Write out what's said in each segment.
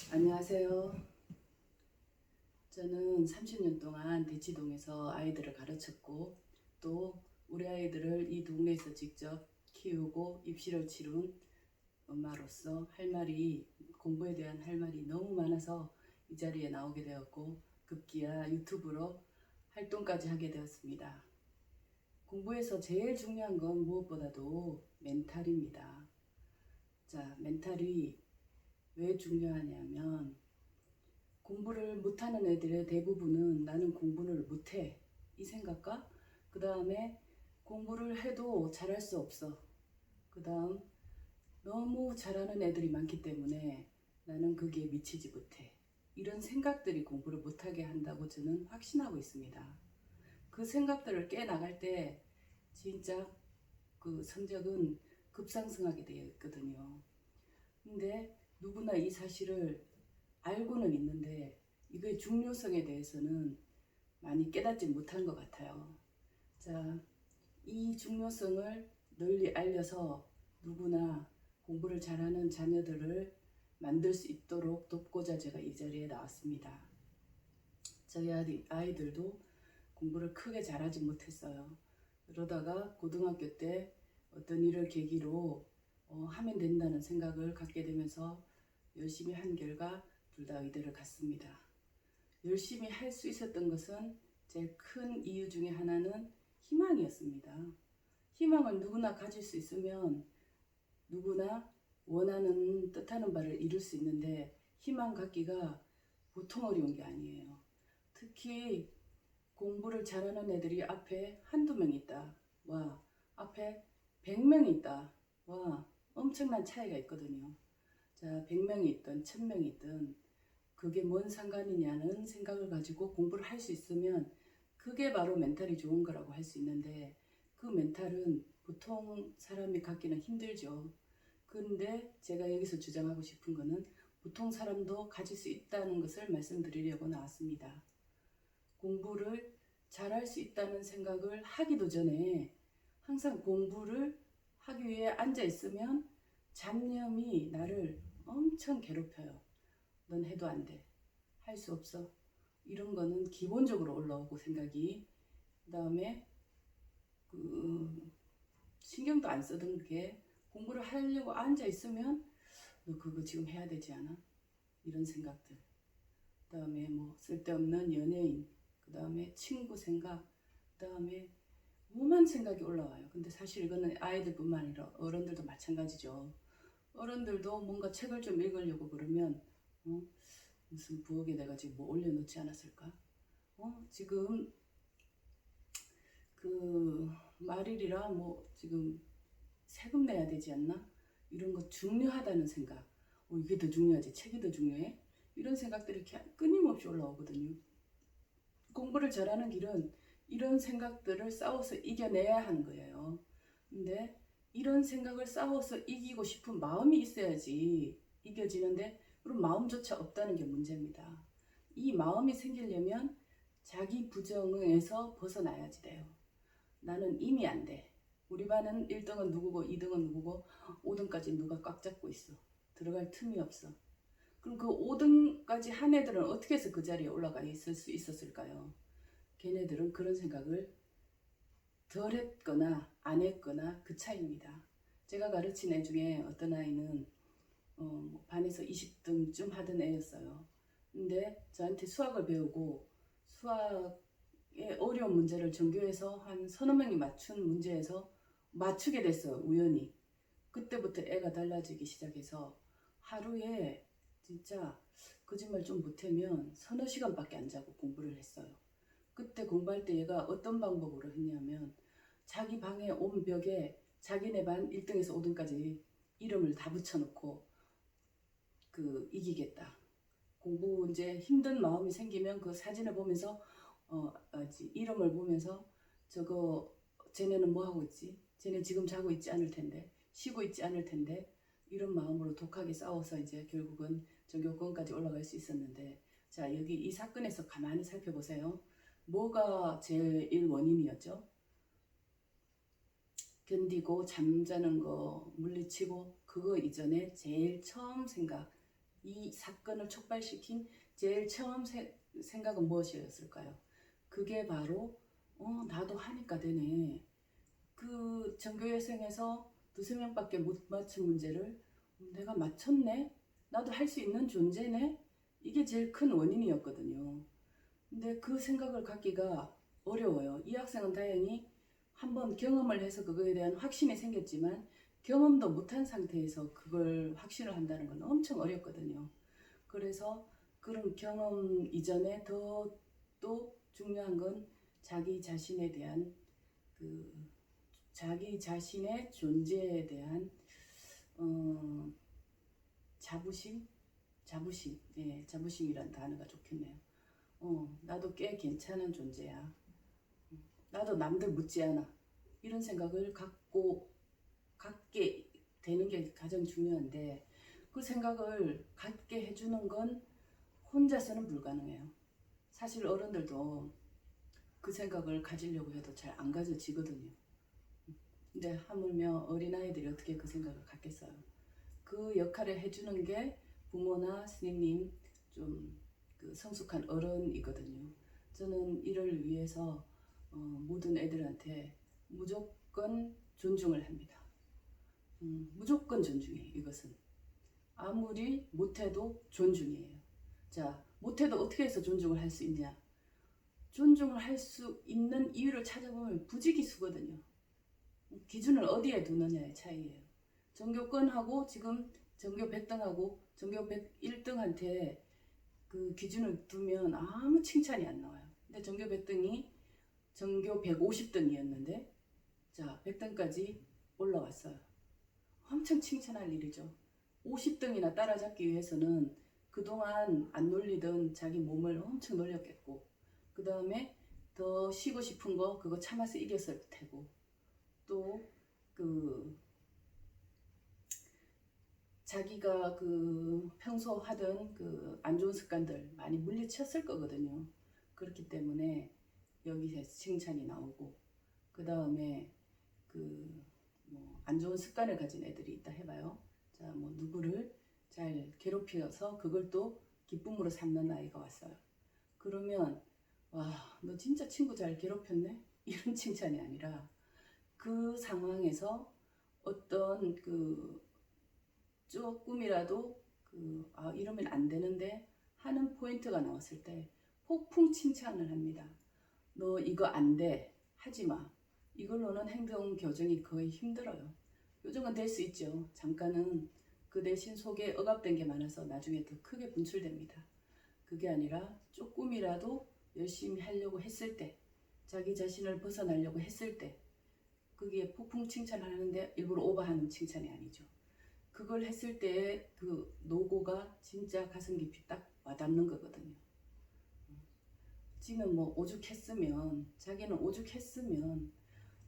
안녕하세요. 저는 30년 동안 대치동에서 아이들을 가르쳤고 또 우리 아이들을 이 동네에서 직접 키우고 입시를 치룬 엄마로서 공부에 대한 할 말이 너무 많아서 이 자리에 나오게 되었고 급기야 유튜브로 활동까지 하게 되었습니다. 공부에서 제일 중요한 건 무엇보다도 멘탈입니다. 자, 멘탈이 왜 중요하냐면 공부를 못하는 애들의 대부분은 나는 공부를 못해 이 생각과 그 다음에 공부를 해도 잘할 수 없어, 그 다음 너무 잘하는 애들이 많기 때문에 나는 거기에 미치지 못해, 이런 생각들이 공부를 못하게 한다고 저는 확신하고 있습니다. 그 생각들을 깨나갈 때 진짜 그 성적은 급상승하게 되어 있거든요. 근데 누구나 이 사실을 알고는 있는데 이거의 중요성에 대해서는 많이 깨닫지 못한 것 같아요. 자, 이 중요성을 널리 알려서 누구나 공부를 잘하는 자녀들을 만들 수 있도록 돕고자 제가 이 자리에 나왔습니다. 저희 아이들도 공부를 크게 잘하지 못했어요. 그러다가 고등학교 때 어떤 일을 계기로 하면 된다는 생각을 갖게 되면서 열심히 한 결과 둘 다 의대를 갔습니다. 열심히 할 수 있었던 것은 제일 큰 이유 중에 하나는 희망이었습니다. 희망을 누구나 가질 수 있으면 누구나 원하는 뜻하는 바를 이룰 수 있는데 희망 갖기가 보통 어려운 게 아니에요. 특히 공부를 잘하는 애들이 앞에 한두 명 있다, 와 앞에 100명 있다, 와 엄청난 차이가 있거든요. 자, 100명이 있든 1000명이 있든 그게 뭔 상관이냐는 생각을 가지고 공부를 할 수 있으면 그게 바로 멘탈이 좋은 거라고 할 수 있는데 그 멘탈은 보통 사람이 갖기는 힘들죠. 그런데 제가 여기서 주장하고 싶은 거는 보통 사람도 가질 수 있다는 것을 말씀드리려고 나왔습니다. 공부를 잘할 수 있다는 생각을 하기도 전에 항상 공부를 하기 위해 앉아 있으면 잡념이 나를 엄청 괴롭혀요. 넌 해도 안 돼, 할 수 없어, 이런 거는 기본적으로 올라오고 생각이, 그 다음에 그 신경도 안 쓰던 게 공부를 하려고 앉아 있으면 너 그거 지금 해야 되지 않아? 이런 생각들. 그 다음에 뭐 쓸데없는 연예인, 그 다음에 친구 생각, 그 다음에 오만 생각이 올라와요. 근데 사실 이거는 아이들뿐만 아니라 어른들도 마찬가지죠. 어른들도 뭔가 책을 좀 읽으려고 그러면 무슨 부엌에 내가 지금 뭐 올려놓지 않았을까? 지금 그 말일이라 뭐 지금 세금 내야 되지 않나? 이런 거 중요하다는 생각. 이게 더 중요하지. 책이 더 중요해? 이런 생각들이 끊임없이 올라오거든요. 공부를 잘하는 길은 이런 생각들을 싸워서 이겨내야 하는 거예요. 근데 이런 생각을 싸워서 이기고 싶은 마음이 있어야지 이겨지는데 그런 마음조차 없다는 게 문제입니다. 이 마음이 생기려면 자기 부정에서 벗어나야지 돼요. 나는 이미 안 돼. 우리 반은 1등은 누구고 2등은 누구고 5등까지 누가 꽉 잡고 있어. 들어갈 틈이 없어. 그럼 그 5등까지 한 애들은 어떻게 해서 그 자리에 올라가 있을 수 있었을까요? 걔네들은 그런 생각을 덜 했거나 안 했거나 그 차이입니다. 제가 가르친 애 중에 어떤 아이는 반에서 20등쯤 하던 애였어요. 근데 저한테 수학을 배우고 수학의 어려운 문제를 전교에서 한 서너 명이 맞춘 문제에서 맞추게 됐어요. 우연히. 그때부터 애가 달라지기 시작해서 하루에 진짜 거짓말 좀 못하면 서너 시간밖에 안 자고 공부를 했어요. 그때 공부할 때 얘가 어떤 방법으로 했냐면 자기 방에 온 벽에 자기네 반 1등에서 5등까지 이름을 다 붙여놓고 이기겠다. 공부 이제 힘든 마음이 생기면 그 사진을 보면서 이름을 보면서 저거 쟤네는 뭐 하고 있지? 쟤네 지금 자고 있지 않을 텐데, 쉬고 있지 않을 텐데, 이런 마음으로 독하게 싸워서 이제 결국은 전교권까지 올라갈 수 있었는데, 자, 여기 이 사건에서 가만히 살펴보세요. 뭐가 제일 원인이었죠? 견디고 잠자는 거 물리치고 그거 이전에 제일 처음 생각, 이 사건을 촉발시킨 제일 처음 생각은 무엇이었을까요? 그게 바로 나도 하니까 되네. 그 전교예생에서 두세 명밖에 못 맞춘 문제를 내가 맞췄네? 나도 할 수 있는 존재네? 이게 제일 큰 원인이었거든요. 근데 그 생각을 갖기가 어려워요. 이 학생은 다행히 한번 경험을 해서 그거에 대한 확신이 생겼지만 경험도 못한 상태에서 그걸 확신을 한다는 건 엄청 어렵거든요. 그래서 그런 경험 이전에 또 중요한 건 자기 자신에 대한 그 자기 자신의 존재에 대한 자부심, 예, 자부심이란 단어가 좋겠네요. 나도 꽤 괜찮은 존재야. 나도 남들 묻지 않아. 이런 생각을 갖게 되는 게 가장 중요한데 그 생각을 갖게 해주는 건 혼자서는 불가능해요. 사실 어른들도 그 생각을 가지려고 해도 잘 안 가져지거든요. 근데 하물며 어린아이들이 어떻게 그 생각을 갖겠어요. 그 역할을 해주는 게 부모나 스님님 좀 그 성숙한 어른이거든요. 저는 이를 위해서 모든 애들한테 무조건 존중을 합니다. 무조건 존중해. 이것은 아무리 못해도 존중이에요. 자, 못해도 어떻게 해서 존중을 할 수 있냐? 존중을 할 수 있는 이유를 찾아보면 부지기수거든요. 기준을 어디에 두느냐의 차이예요. 전교권하고 지금 전교 100등하고 전교 101등한테 그 기준을 두면 아무 칭찬이 안 나와요. 근데 전교 100등이 전교 150등이었는데 자 100등까지 올라왔어요. 엄청 칭찬할 일이죠. 50등이나 따라잡기 위해서는 그동안 안 놀리던 자기 몸을 엄청 놀렸겠고 그 다음에 더 쉬고 싶은 거 그거 참아서 이겼을 테고 또 그 자기가 그 평소 하던 그 안 좋은 습관들 많이 물리쳤을 거거든요. 그렇기 때문에 여기서 칭찬이 나오고 그 다음에 그 뭐 안 좋은 습관을 가진 애들이 있다 해봐요. 자, 뭐 누구를 잘 괴롭혀서 그걸 또 기쁨으로 삼는 아이가 왔어요. 그러면 와, 너 진짜 친구 잘 괴롭혔네? 이런 칭찬이 아니라 그 상황에서 어떤 그 조금이라도 이러면 안 되는데 하는 포인트가 나왔을 때 폭풍 칭찬을 합니다. 너 이거 안 돼. 하지 마. 이걸로는 행동 교정이 거의 힘들어요. 교정은 될 수 있죠. 잠깐은 그 대신 속에 억압된 게 많아서 나중에 더 크게 분출됩니다. 그게 아니라 조금이라도 열심히 하려고 했을 때 자기 자신을 벗어나려고 했을 때 그게 폭풍 칭찬하는데 일부러 오버하는 칭찬이 아니죠. 그걸 했을 때의 그 노고가 진짜 가슴 깊이 딱 와닿는 거거든요. 지는 뭐 자기는 오죽했으면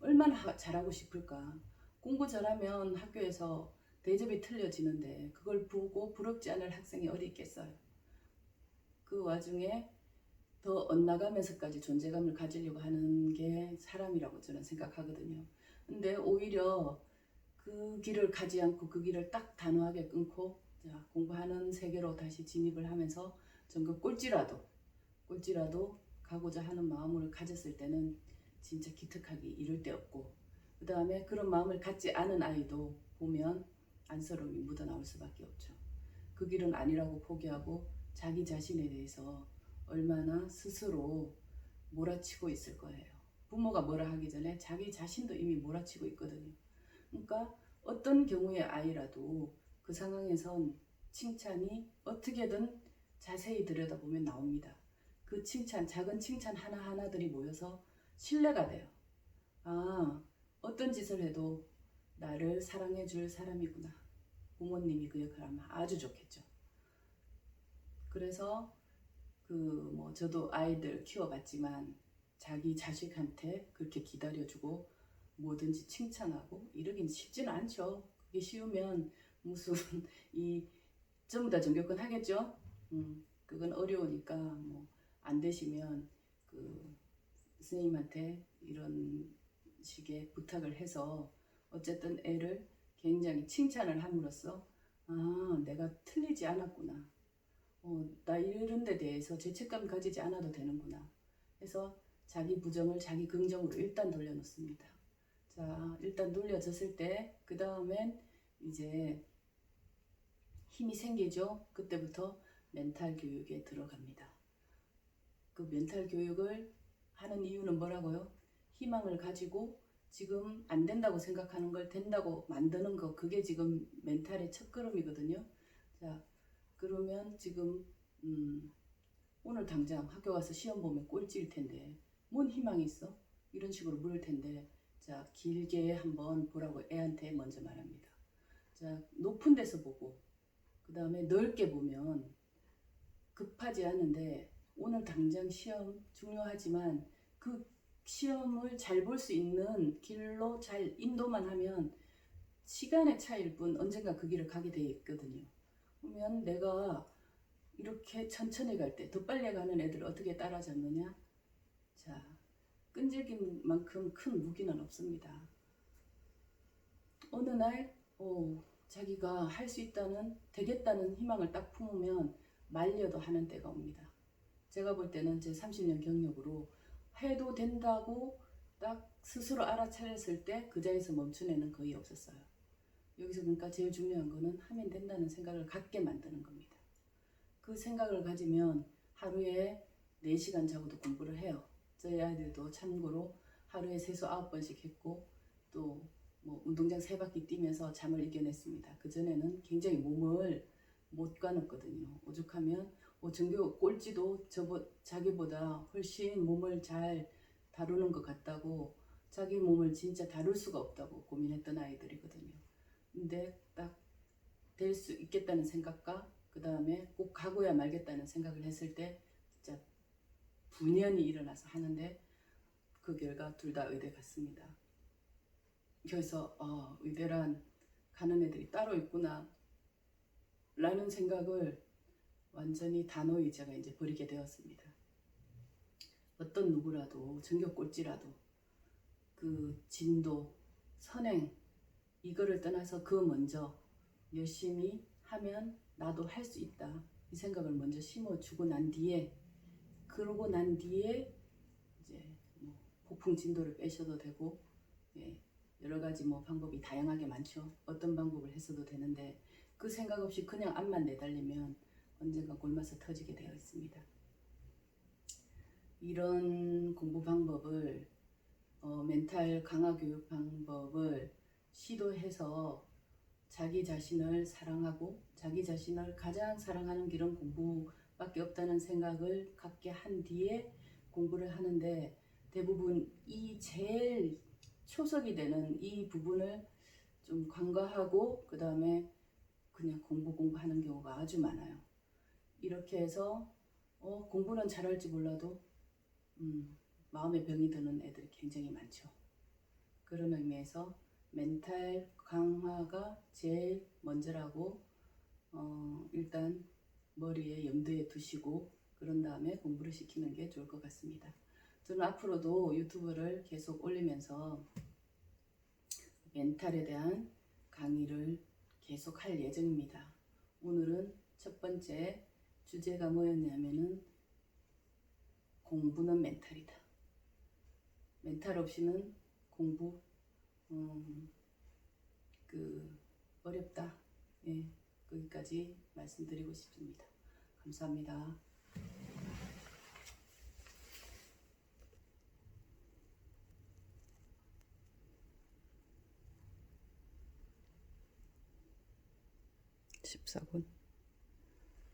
얼마나 잘하고 싶을까. 공부 잘하면 학교에서 대접이 틀려지는데 그걸 보고 부럽지 않을 학생이 어디 있겠어요. 그 와중에 더 엇나가면서까지 존재감을 가지려고 하는 게 사람이라고 저는 생각하거든요. 근데 오히려 그 길을 가지 않고 그 길을 딱 단호하게 끊고 자, 공부하는 세계로 다시 진입을 하면서 전국 꼴찌라도 가고자 하는 마음을 가졌을 때는 진짜 기특하기 이를 데 없고 그 다음에 그런 마음을 갖지 않은 아이도 보면 안쓰러움이 묻어나올 수밖에 없죠. 그 길은 아니라고 포기하고 자기 자신에 대해서 얼마나 스스로 몰아치고 있을 거예요. 부모가 뭐라 하기 전에 자기 자신도 이미 몰아치고 있거든요. 그러니까 어떤 경우의 아이라도 그 상황에선 칭찬이 어떻게든 자세히 들여다보면 나옵니다. 그 칭찬, 작은 칭찬 하나하나들이 모여서 신뢰가 돼요. 아, 어떤 짓을 해도 나를 사랑해 줄 사람이구나. 부모님이 그 역할을 하면 아주 좋겠죠. 그래서 뭐 저도 아이들 키워봤지만 자기 자식한테 그렇게 기다려주고 뭐든지 칭찬하고 이러긴 쉽지는 않죠. 그게 쉬우면 무슨 전부 다 전교권 하겠죠. 그건 어려우니까 뭐 안 되시면 그 선생님한테 이런 식의 부탁을 해서 어쨌든 애를 굉장히 칭찬을 함으로써 아, 내가 틀리지 않았구나. 나 이런 데 대해서 죄책감 가지지 않아도 되는구나 해서 자기 부정을 자기 긍정으로 일단 돌려놓습니다. 자, 일단 돌려졌을 때 그 다음엔 이제 힘이 생기죠. 그때부터 멘탈 교육에 들어갑니다. 그 멘탈 교육을 하는 이유는 뭐라고요? 희망을 가지고 지금 안 된다고 생각하는 걸 된다고 만드는 거, 그게 지금 멘탈의 첫걸음이거든요. 자, 그러면 지금 오늘 당장 학교 가서 시험 보면 꼴찌일 텐데 뭔 희망이 있어? 이런 식으로 물을 텐데, 자, 길게 한번 보라고 애한테 먼저 말합니다. 자, 높은 데서 보고 그 다음에 넓게 보면 급하지 않은데 오늘 당장 시험 중요하지만 그 시험을 잘 볼 수 있는 길로 잘 인도만 하면 시간의 차이일 뿐 언젠가 그 길을 가게 돼 있거든요. 그러면 내가 이렇게 천천히 갈 때 더 빨리 가는 애들 어떻게 따라잡느냐? 자, 끈질김만큼 큰 무기는 없습니다. 어느 날 자기가 할 수 있다는, 되겠다는 희망을 딱 품으면 말려도 하는 때가 옵니다. 제가 볼 때는 제 30년 경력으로 해도 된다고 딱 스스로 알아차렸을 때 그 자리에서 멈춘 애는 거의 없었어요. 여기서 그러니까 제일 중요한 거는 하면 된다는 생각을 갖게 만드는 겁니다. 그 생각을 가지면 하루에 4시간 자고도 공부를 해요. 저희 아이들도 참고로 하루에 세수 9번씩 했고 또 뭐 운동장 3바퀴 뛰면서 잠을 이겨냈습니다. 그전에는 굉장히 몸을 못 가눴거든요. 오죽하면 전교 꼴찌도 자기보다 훨씬 몸을 잘 다루는 것 같다고, 자기 몸을 진짜 다룰 수가 없다고 고민했던 아이들이거든요. 근데 딱 될 수 있겠다는 생각과 그 다음에 꼭 가고야 말겠다는 생각을 했을 때 진짜 분연히 일어나서 하는데 그 결과 둘 다 의대 갔습니다. 그래서 의대란 가는 애들이 따로 있구나 라는 생각을 완전히 단호히 제가 이제 버리게 되었습니다. 어떤 누구라도 전교 꼴찌라도 그 진도, 선행 이거를 떠나서 그 먼저 열심히 하면 나도 할 수 있다 이 생각을 먼저 심어주고 난 뒤에, 그러고 난 뒤에 이제 뭐 폭풍 진도를 빼셔도 되고, 예, 여러 가지 뭐 방법이 다양하게 많죠. 어떤 방법을 했어도 되는데 그 생각 없이 그냥 앞만 내달리면 언젠가 골마서 터지게 되어 있습니다. 이런 공부 방법을 멘탈 강화 교육 방법을 시도해서 자기 자신을 사랑하고 자기 자신을 가장 사랑하는 길은 공부밖에 없다는 생각을 갖게 한 뒤에 공부를 하는데, 대부분 이 제일 초석이 되는 이 부분을 좀 간과하고 그 다음에 그냥 공부하는 경우가 아주 많아요. 이렇게 해서 공부는 잘할지 몰라도 마음의 병이 드는 애들이 굉장히 많죠. 그런 의미에서 멘탈 강화가 제일 먼저라고 일단 머리에 염두에 두시고 그런 다음에 공부를 시키는 게 좋을 것 같습니다. 저는 앞으로도 유튜브를 계속 올리면서 멘탈에 대한 강의를 계속 할 예정입니다. 오늘은 첫 번째 주제가 뭐였냐면은 공부는 멘탈이다. 멘탈 없이는 공부 어렵다. 예, 거기까지 말씀드리고 싶습니다. 감사합니다. (14분)